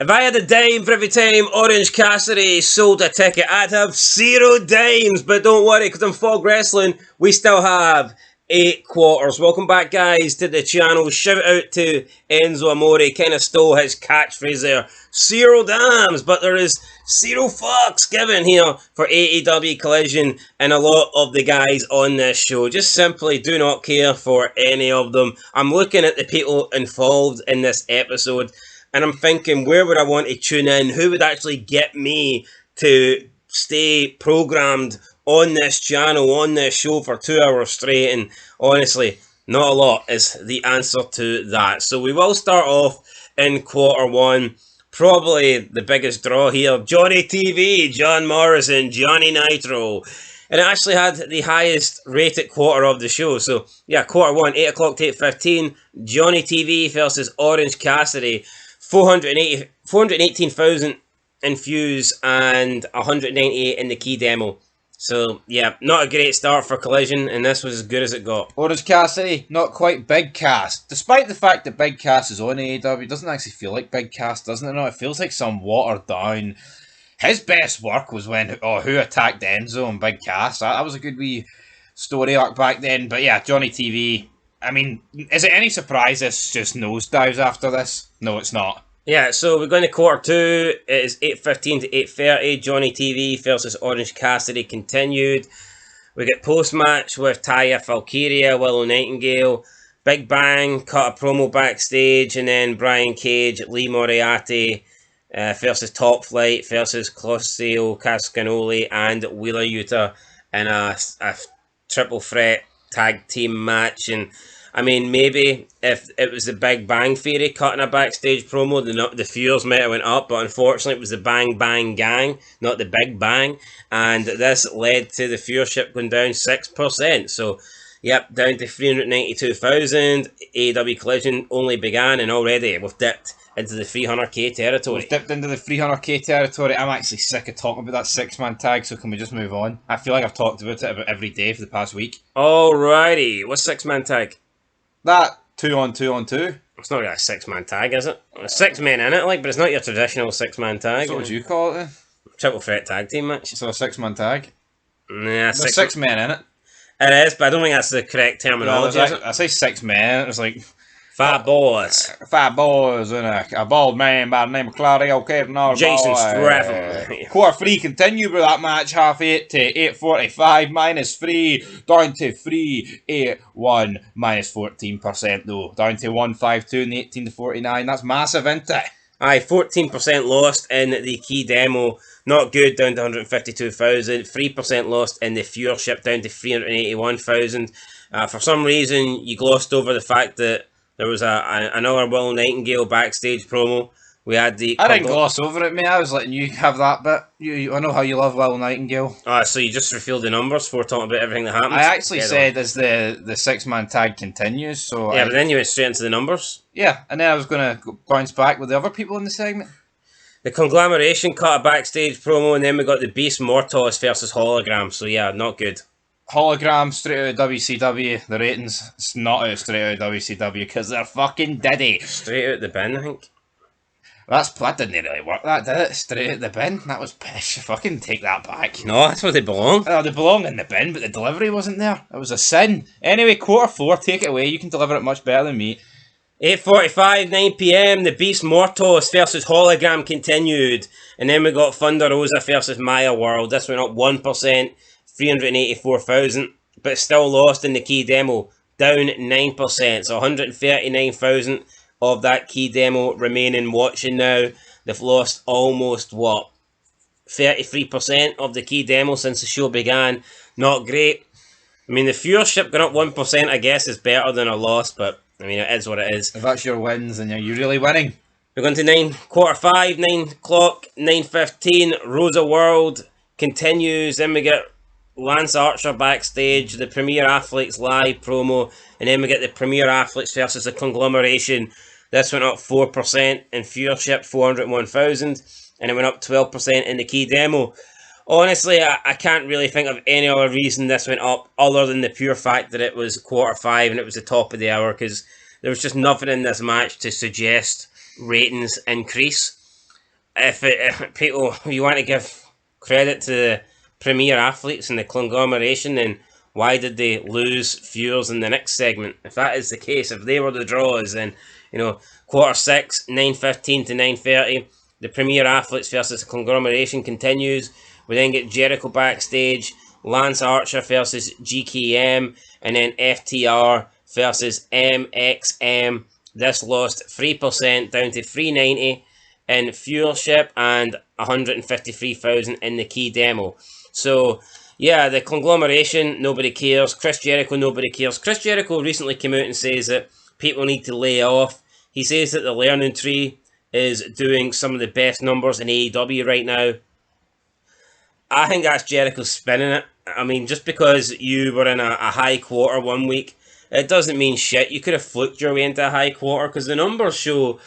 If I had a dime for every time Orange Cassidy sold a ticket, I'd have 0 dimes. But don't worry, because on Fog Wrestling, we still have 8 quarters. Welcome back, guys, to the channel. Shout out to Enzo Amore. Kind of stole his catchphrase there. 0 dimes, but there is 0 fucks given here for AEW Collision and a lot of the guys on this show. Just simply do not care for any of them. I'm looking at the people involved in this episode, and I'm thinking, where would I want to tune in? Who would actually get me to stay programmed on this channel, on this show for 2 hours straight? And honestly, not a lot is the answer to that. So we will start off in quarter one. Probably the biggest draw here. Johnny TV, John Morrison, Johnny Nitro. And it actually had the highest rated quarter of the show. So yeah, quarter one, 8 o'clock to 8:15. Johnny TV versus Orange Cassidy. 418,000 in views and 198 in the key demo. So, yeah, not a great start for Collision, and this was as good as it got. Orange Cassidy, not quite Big Cass. Despite the fact that Big Cass is on AEW, it doesn't actually feel like Big Cass, doesn't it? No, it feels like some watered down. His best work was when, who attacked Enzo and Big Cass. That was a good wee story arc back then. But yeah, Johnny TV. I mean, is it any surprise this just nosedives after this? No, it's not. Yeah, so we're going to quarter two. It is 8:15 to 8:30. Johnny TV versus Orange Cassidy continued. We get post-match with Taya Valkyria, Willow Nightingale. Big Bang cut a promo backstage, and then Brian Cage, Lee Moriarty versus Top Flight versus Claudio Cascanoli and Wheeler Yuta in a triple threat tag team match. And I mean, maybe if it was the Big Bang Theory cutting a backstage promo, the viewers might have went up, but unfortunately it was the Bang Bang Gang, not the Big Bang, and this led to the viewership going down 6%. So, yep, down to 392,000. AEW Collision only began, and already we've dipped into the 300k territory. We've dipped into the 300k territory. I'm actually sick of talking about that 6-man tag, so can we just move on? I feel like I've talked about it about every day for the past week. Alrighty, what's 6-man tag? That 2-on-2-on-2. It's not really a 6-man tag, is it? There's 6 men in it, but it's not your traditional 6-man tag. So what would you call it then? Triple threat tag team match. So a 6-man tag? Nah, there's 6 men in it. It is, but I don't think that's the correct terminology. No, I say 6 men, it's like 5 boys. 5 boys and a bald man by the name of Claudio Cardinal. Jason Stratham. Quarter 3 continued with that match, half 8 to 8:45, minus 3, down to 381, minus 14% though, down to 152 and 18 to 49. That's massive, isn't it? Aye, 14% lost in the key demo. Not good, down to 152,000. 3% lost in the viewership, down to 381,000. For some reason, you glossed over the fact that there was another Willow Nightingale backstage promo. We had the... I didn't gloss over it, mate. I was letting you have that bit. I know how you love Willow Nightingale. So you just revealed the numbers for talking about everything that happened? I actually said as the 6-man tag continues, so... Yeah, but then you went straight into the numbers. Yeah, and then I was going to bounce back with the other people in the segment. The Conglomeration cut a backstage promo, and then we got the Beast Mortos versus Hologram. So yeah, not good. Hologram straight out of WCW. The ratings, it's not out straight out of WCW because they're fucking diddy. Straight out the bin, I think. That didn't really work, that did it? Straight out the bin? That was pish. Fucking take that back. No, that's where they belong. They belong in the bin, but the delivery wasn't there. It was a sin. Anyway, quarter 4, take it away. You can deliver it much better than me. 8:45, 9 p.m. The Beast Mortos versus Hologram continued. And then we got Thunder Rosa versus Maya World. This went up 1%, 384,000. But still lost in the key demo, down 9%. So 139,000 of that key demo remaining watching now. They've lost almost, 33% of the key demo since the show began. Not great. I mean, the viewership going up 1%, I guess, is better than a loss, but I mean, it is what it is. If that's your wins, then you're really winning. We're going to quarter 5, 9 o'clock, 9:15. Rosa World continues. Then we get Lance Archer backstage, the Premier Athletes live promo, and then we get the Premier Athletes versus the Conglomeration. This went up 4% in viewership, 401,000, and it went up 12% in the key demo. Honestly, I can't really think of any other reason this went up other than the pure fact that it was quarter 5 and it was the top of the hour, because there was just nothing in this match to suggest ratings increase. if people, you want to give credit to the premier athletes in the conglomeration, then why did they lose viewers in the next segment? If that is the case, if they were the draws, then, quarter 6, 9:15 to 9:30, the premier athletes versus the conglomeration continues. We then get Jericho backstage, Lance Archer versus GKM, and then FTR versus MXM. This lost 3% down to 390 in viewership and 153,000 in the key demo. So, yeah, the conglomeration, nobody cares. Chris Jericho, nobody cares. Chris Jericho recently came out and says that people need to lay off. He says that the Learning Tree is doing some of the best numbers in AEW right now. I think that's Jericho spinning it. I mean, just because you were in a high quarter one week, it doesn't mean shit. You could have fluked your way into a high quarter, because the numbers show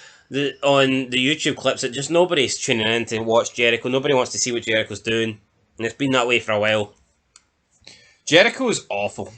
on the YouTube clips that just nobody's tuning in to watch Jericho. Nobody wants to see what Jericho's doing. And it's been that way for a while. Jericho's awful,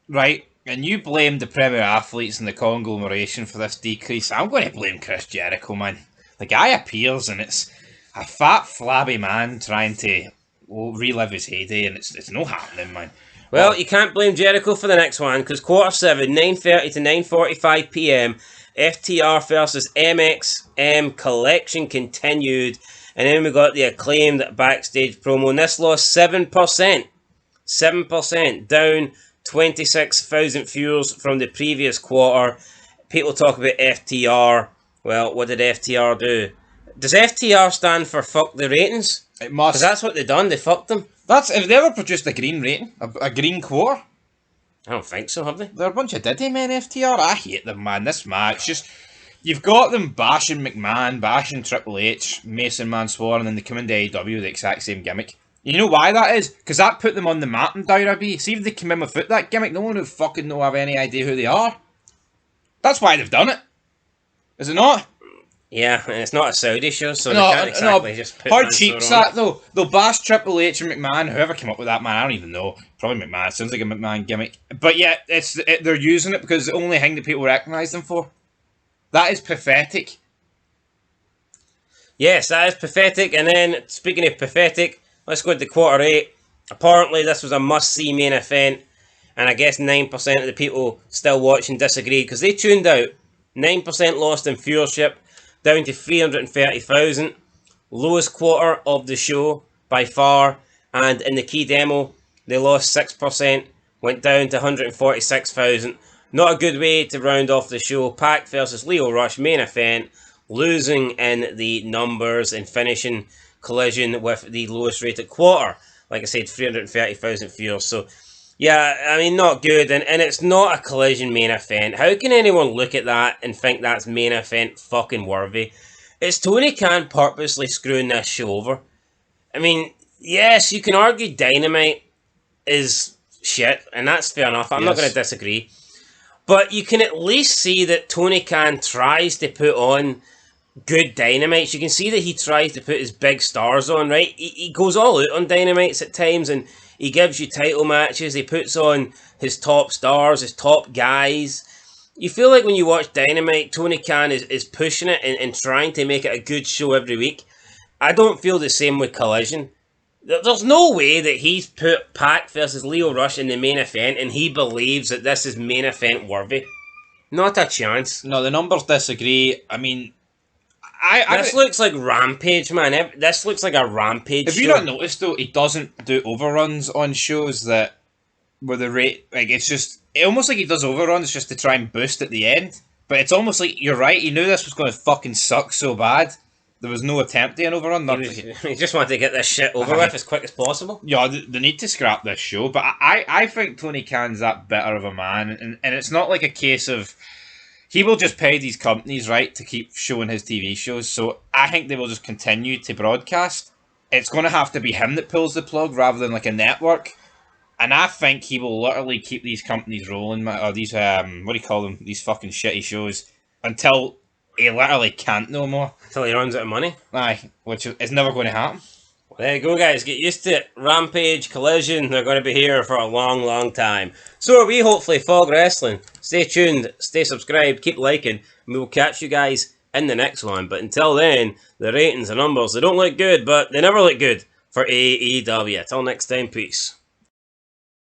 right? And you blamed the premier athletes in the conglomeration for this decrease. I'm going to blame Chris Jericho, man. The guy appears and it's a fat, flabby man trying to relive his heyday, and it's no happening, man. Well, you can't blame Jericho for the next one, because quarter 7, 9:30 to 9:45 p.m, FTR versus MXM Collection continued, and then we got the Acclaimed backstage promo, and this lost 7%. 7%, down 26,000 viewers from the previous quarter. People talk about FTR. Well, what did FTR do? Does FTR stand for fuck the ratings? It must. Because that's what they done, they fucked them. Have they ever produced a green rating? A green quarter? I don't think so, have they? They're a bunch of Diddy men, FTR. I hate them, man. This match, just... You've got them bashing McMahon, bashing Triple H, Mason Mansoor, and then they come into AEW with the exact same gimmick. You know why that is? Because that put them on the map in WWE. See if they come in without that gimmick, no one would fucking have any idea who they are. That's why they've done it. Is it not? Yeah, and it's not a Saudi show, so they can't exactly just put how Mansoor cheap's on that, though? They'll bash Triple H and McMahon, whoever came up with that, man, I don't even know. Probably McMahon, sounds like a McMahon gimmick. But yeah, they're using it because it's the only thing that people recognise them for. That is pathetic. Yes, that is pathetic. And then, speaking of pathetic, let's go into quarter 8. Apparently, this was a must-see main event, and I guess 9% of the people still watching disagreed because they tuned out. 9% lost in viewership, down to 330,000. Lowest quarter of the show by far. And in the key demo, they lost 6%, went down to 146,000. Not a good way to round off the show. Pac versus Lio Rush main event, losing in the numbers and finishing Collision with the lowest rated quarter. Like I said, 330,000 viewers. So, yeah, I mean, not good. And it's not a Collision main event. How can anyone look at that and think that's main event fucking worthy? It's Tony Khan purposely screwing this show over. I mean, yes, you can argue Dynamite is shit, and that's fair enough. I'm not going to disagree. But you can at least see that Tony Khan tries to put on good Dynamites. You can see that he tries to put his big stars on, right? He goes all out on Dynamites at times, and he gives you title matches. He puts on his top stars, his top guys. You feel like when you watch Dynamite, Tony Khan is pushing it and trying to make it a good show every week. I don't feel the same with Collision. There's no way that he's put Pac versus Lio Rush in the main event and he believes that this is main event worthy. Not a chance. No, the numbers disagree. I mean, this looks like Rampage, man. This looks like a Rampage show. Have you not noticed, though, he doesn't do overruns on shows that where the rate, like, it's just, almost like he does overruns just to try and boost at the end. But it's almost like, you're right, he knew this was going to fucking suck so bad. There was no attempt to an overrun. He just wanted to get this shit over with as quick as possible. Yeah, they need to scrap this show. But I think Tony Khan's that bitter of a man. And it's not like a case of... He will just pay these companies, right, to keep showing his TV shows. So I think they will just continue to broadcast. It's going to have to be him that pulls the plug rather than like a network. And I think he will literally keep these companies rolling, or these, what do you call them, these fucking shitty shows, until he literally can't no more. Until he runs out of money. Aye, which is never going to happen. Well, there you go, guys. Get used to it. Rampage, Collision, they're going to be here for a long, long time. So are we, hopefully. Fog Wrestling. Stay tuned, stay subscribed, keep liking, and we will catch you guys in the next one. But until then, the ratings and numbers, they don't look good, but they never look good for AEW. Till next time, peace.